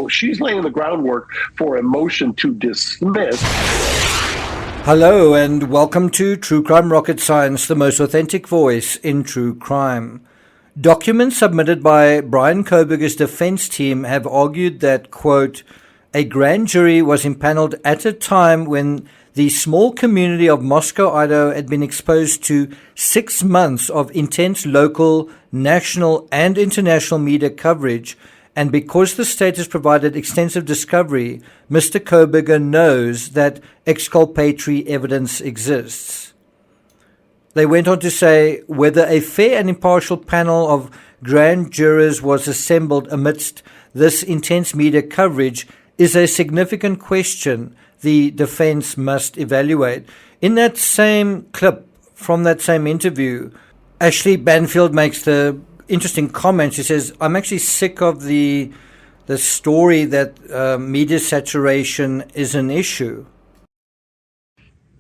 she's laying the groundwork for a motion to dismiss. Hello and welcome to True Crime Rocket Science, the most authentic voice in true crime. Documents submitted by Brian Kohberger's defense team have argued that, quote, a grand jury was impaneled at a time when the small community of Moscow, Idaho had been exposed to 6 months of intense local, national, and international media coverage. And because the state has provided extensive discovery, Mr. Kohberger knows that exculpatory evidence exists. They went on to say, whether a fair and impartial panel of grand jurors was assembled amidst this intense media coverage is a significant question the defense must evaluate. In that same clip from that same interview, Ashley Banfield makes the interesting comment. She says, I'm actually sick of the story that media saturation is an issue.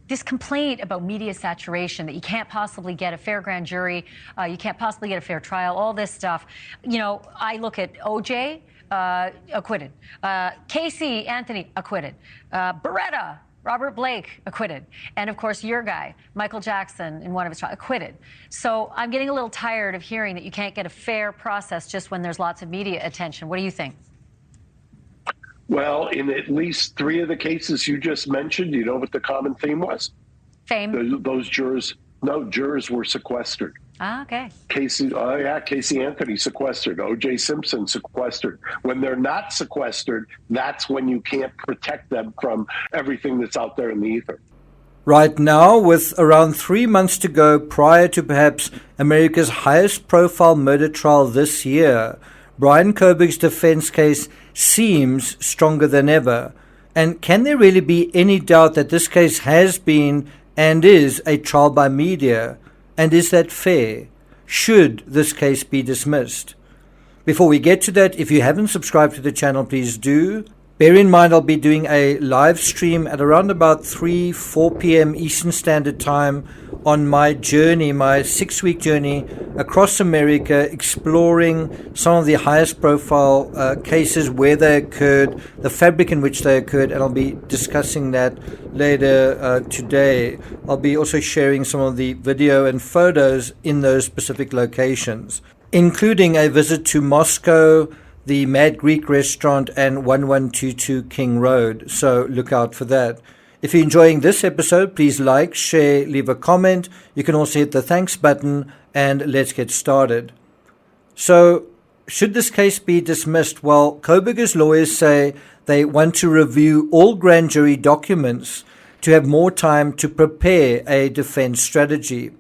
This complaint about media saturation, that you can't possibly get a fair grand jury, you can't possibly get a fair trial, all this stuff. You know, I look at OJ, acquitted. Casey Anthony, acquitted. Beretta, Robert Blake, acquitted. And of course, your guy, Michael Jackson, in one of his trials, acquitted. So I'm getting a little tired of hearing that you can't get a fair process just when there's lots of media attention. What do you think? Well, in at least 3 of the cases you just mentioned, you know what the common theme was? Fame. Those jurors were sequestered. Ah, okay. Casey Anthony sequestered. O.J. Simpson sequestered. When they're not sequestered, that's when you can't protect them from everything that's out there in the ether. Right now, with around 3 months to go prior to perhaps America's highest profile murder trial this year, Brian Kohberger's defense case seems stronger than ever. And can there really be any doubt that this case has been and is a trial by media? And is that fair? Should this case be dismissed? Before we get to that, if you haven't subscribed to the channel, please do. Bear in mind, I'll be doing a live stream at around about 4 p.m. Eastern Standard Time on my journey, my 6-week journey across America, exploring some of the highest profile cases, where they occurred, the fabric in which they occurred, and I'll be discussing that later today. I'll be also sharing some of the video and photos in those specific locations, including a visit to Moscow, the Mad Greek restaurant, and 1122 King Road. So look out for that. If you're enjoying this episode, please like, share, leave a comment. You can also hit the thanks button, and let's get started. So, should this case be dismissed? Well, Kohberger's lawyers say they want to review all grand jury documents to have more time to prepare a defense strategy.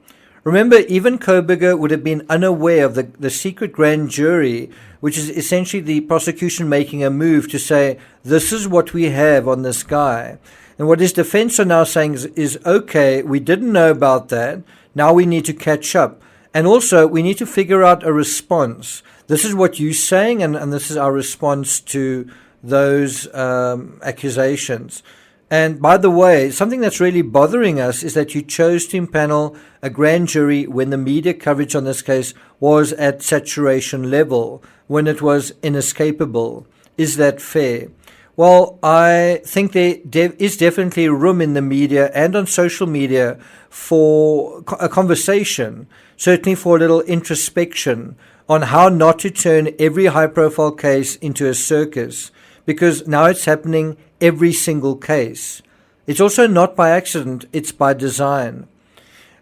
Remember, even Kohberger would have been unaware of the secret grand jury, which is essentially the prosecution making a move to say, this is what we have on this guy. And what his defense are now saying is, okay, we didn't know about that. Now we need to catch up. And also, we need to figure out a response. This is what you're saying, and this is our response to those accusations. And by the way, something that's really bothering us is that you chose to impanel a grand jury when the media coverage on this case was at saturation level, when it was inescapable. Is that fair? Well, I think there is definitely room in the media and on social media for a conversation, certainly for a little introspection on how not to turn every high-profile case into a circus, because now it's happening every single case. It's also not by accident, it's by design.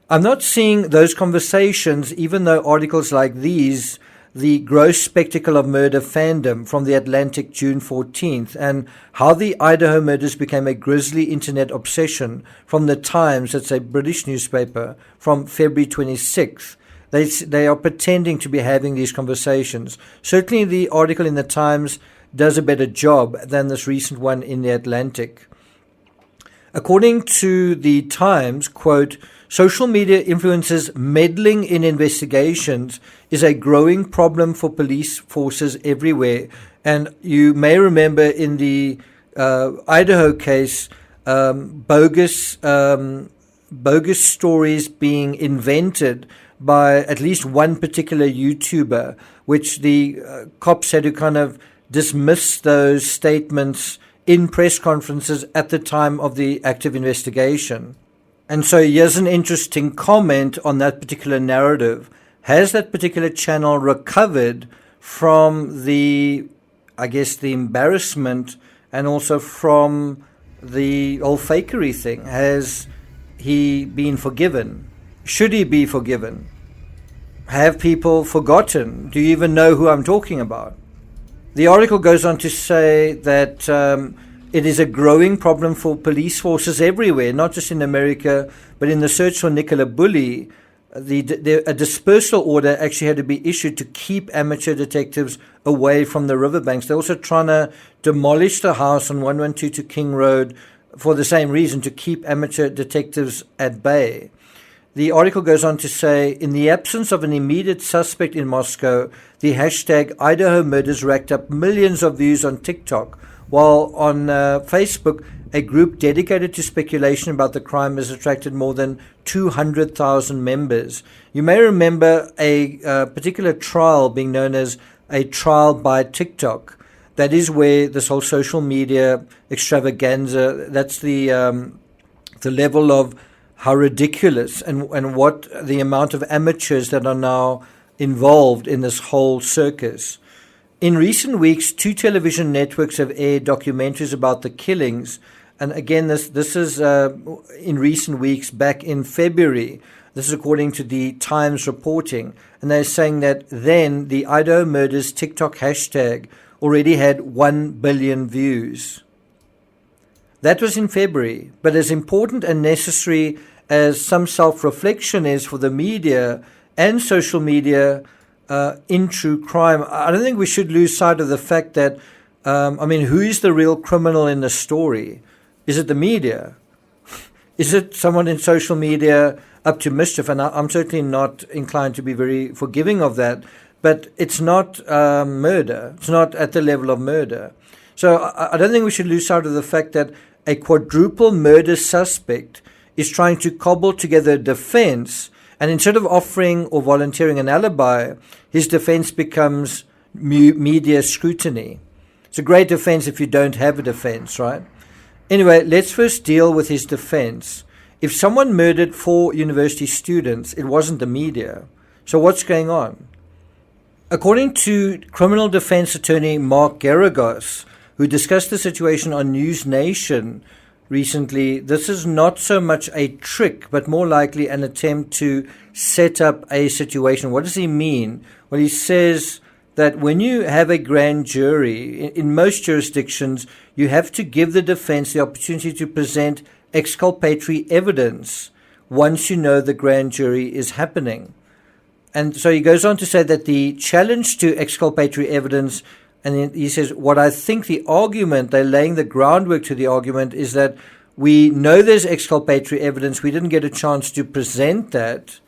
I'm not seeing those conversations, even though articles like these, The Gross Spectacle of Murder Fandom from The Atlantic, June 14th, and How the Idaho Murders Became a Grisly Internet Obsession from The Times, that's a British newspaper, from February 26th. They are pretending to be having these conversations. Certainly the article in The Times does a better job than this recent one in The Atlantic. According to The Times, quote, social media influencers meddling in investigations is a growing problem for police forces everywhere. And you may remember in the Idaho case, bogus stories being invented by at least one particular YouTuber, which the cops had to kind of dismiss those statements in press conferences at the time of the active investigation. And so here's an interesting comment on that particular narrative. Has that particular channel recovered from the embarrassment and also from the old fakery thing? Has he been forgiven? Should he be forgiven? Have people forgotten? Do you even know who I'm talking about? The article goes on to say that it is a growing problem for police forces everywhere, not just in America, but in the search for Nicola Bulley. A dispersal order actually had to be issued to keep amateur detectives away from the riverbanks. They're also trying to demolish the house on 112 King Road for the same reason, to keep amateur detectives at bay. The article goes on to say, in the absence of an immediate suspect in Moscow, the hashtag Idaho murders racked up millions of views on TikTok, while on Facebook, a group dedicated to speculation about the crime has attracted more than 200,000 members. You may remember a particular trial being known as a trial by TikTok. That is where this whole social media extravaganza, that's the level of how ridiculous and what the amount of amateurs that are now involved in this whole circus. In recent weeks, 2 television networks have aired documentaries about the killings. And again, this is in recent weeks, back in February. This is according to the Times reporting. And they're saying that then the Idaho murders TikTok hashtag already had 1 billion views. That was in February. But as important and necessary as some self-reflection is for the media and social media in true crime, I don't think we should lose sight of the fact that, who is the real criminal in the story? Is it the media? Is it someone in social media up to mischief? And I'm certainly not inclined to be very forgiving of that, but it's not murder. It's not at the level of murder. So I don't think we should lose sight of the fact that a quadruple murder suspect is trying to cobble together a defense, and instead of offering or volunteering an alibi, his defense becomes media scrutiny. It's a great defense if you don't have a defense, right? Anyway, let's first deal with his defense. If someone murdered 4 university students, it wasn't the media. So what's going on? According to criminal defense attorney Mark Garagos, who discussed the situation on News Nation recently, this is not so much a trick, but more likely an attempt to set up a situation. What does he mean? Well, he says that when you have a grand jury, in most jurisdictions, you have to give the defense the opportunity to present exculpatory evidence once you know the grand jury is happening. And so he goes on to say that the challenge to exculpatory evidence, and he says, what I think the argument, they're laying the groundwork to the argument, is that we know there's exculpatory evidence. We didn't get a chance to present that.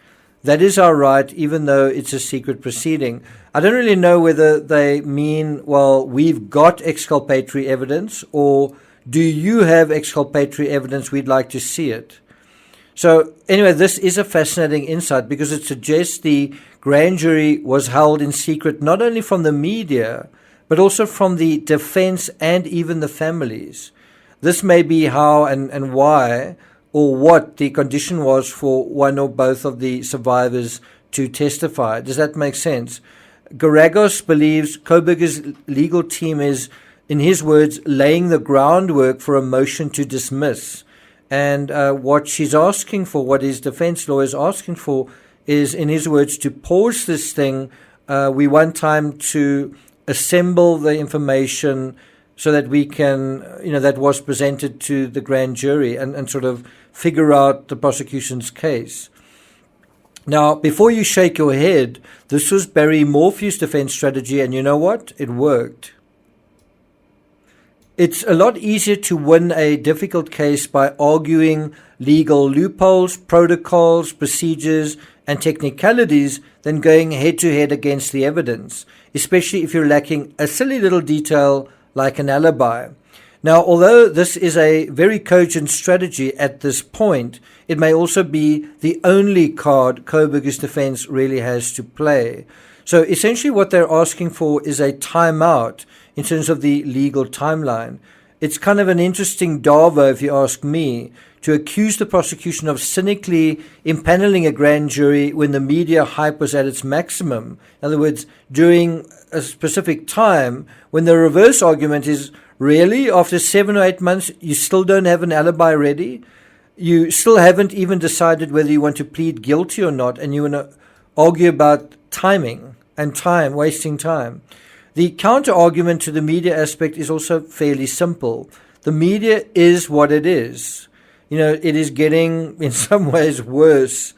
That is our right, even though it's a secret proceeding. I don't really know whether they mean, well, we've got exculpatory evidence, or do you have exculpatory evidence? We'd like to see it. So anyway, this is a fascinating insight because it suggests the grand jury was held in secret, not only from the media, but also from the defense and even the families. This may be how and why or what the condition was for one or both of the survivors to testify. Does that make sense? Garagos believes Kohberger's legal team is, in his words, laying the groundwork for a motion to dismiss. And what she's asking for, what his defense lawyer is asking for, is, in his words, to pause this thing. We want time to assemble the information so that we can, that was presented to the grand jury and sort of figure out the prosecution's case. Now, before you shake your head, this was Barry Morphew's defense strategy, and you know what? It worked. It's a lot easier to win a difficult case by arguing legal loopholes, protocols, procedures, and technicalities than going head-to-head against the evidence, especially if you're lacking a silly little detail like an alibi. Now, although this is a very cogent strategy at this point, it may also be the only card Kohberger's defense really has to play. So essentially what they're asking for is a timeout in terms of the legal timeline. It's kind of an interesting davo, if you ask me, to accuse the prosecution of cynically impaneling a grand jury when the media hype was at its maximum. In other words, during a specific time, when the reverse argument is, really, after 7 or 8 months, you still don't have an alibi ready? You still haven't even decided whether you want to plead guilty or not, and you want to argue about timing and time, wasting time. The counter-argument to the media aspect is also fairly simple. The media is what it is. It is getting, in some ways, worse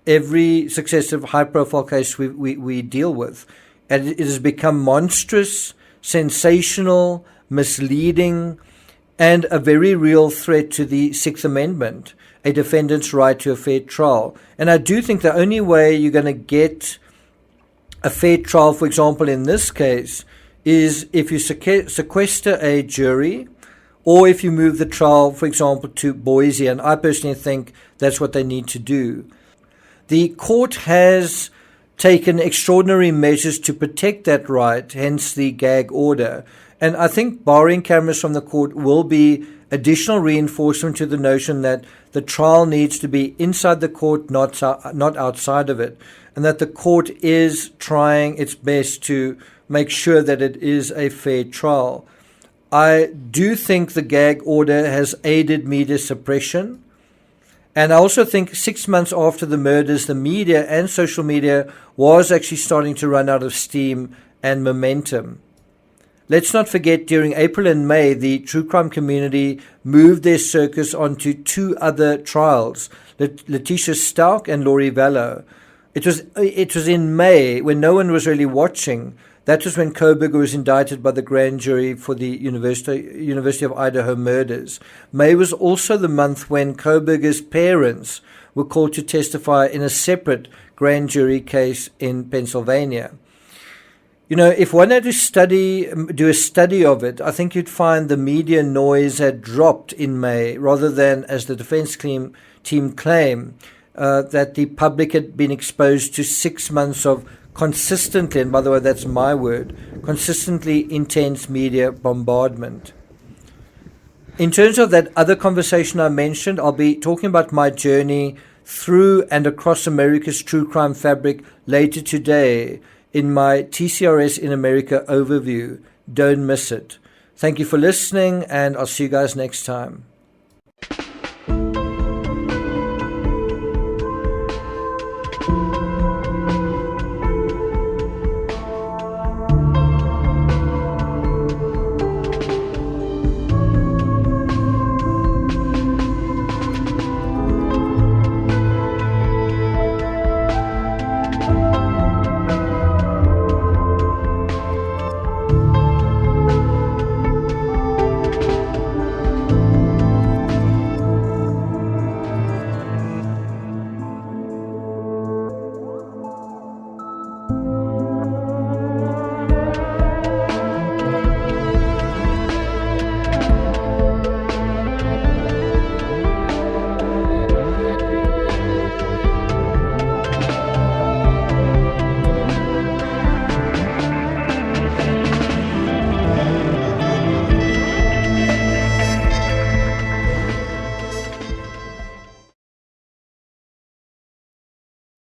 every successive high-profile case we deal with. And it has become monstrous, sensational, misleading, and a very real threat to the Sixth Amendment, a defendant's right to a fair trial. And I do think the only way you're going to get a fair trial, for example, in this case, is if you sequester a jury, or if you move the trial, for example, to Boise. And I personally think that's what they need to do. The court has taken extraordinary measures to protect that right, hence the gag order. And I think barring cameras from the court will be additional reinforcement to the notion that the trial needs to be inside the court, not outside of it, and that the court is trying its best to make sure that it is a fair trial. I do think the gag order has aided media suppression. And I also think 6 months after the murders, the media and social media was actually starting to run out of steam and momentum. Let's not forget, during April and May, the true crime community moved their circus onto 2 other trials, Letitia Stout and Laurie Vallow. It was in May, when no one was really watching. That was when Kohberger was indicted by the grand jury for the University of Idaho murders. May was also the month when Kohberger's parents were called to testify in a separate grand jury case in Pennsylvania. If one had to do a study of it, I think you'd find the media noise had dropped in May, rather than, as the defense team claim, that the public had been exposed to 6 months of consistently, and by the way, that's my word, consistently intense media bombardment. In terms of that other conversation I mentioned, I'll be talking about my journey through and across America's true crime fabric later today in my TCRS in America overview. Don't miss it. Thank you for listening, and I'll see you guys next time.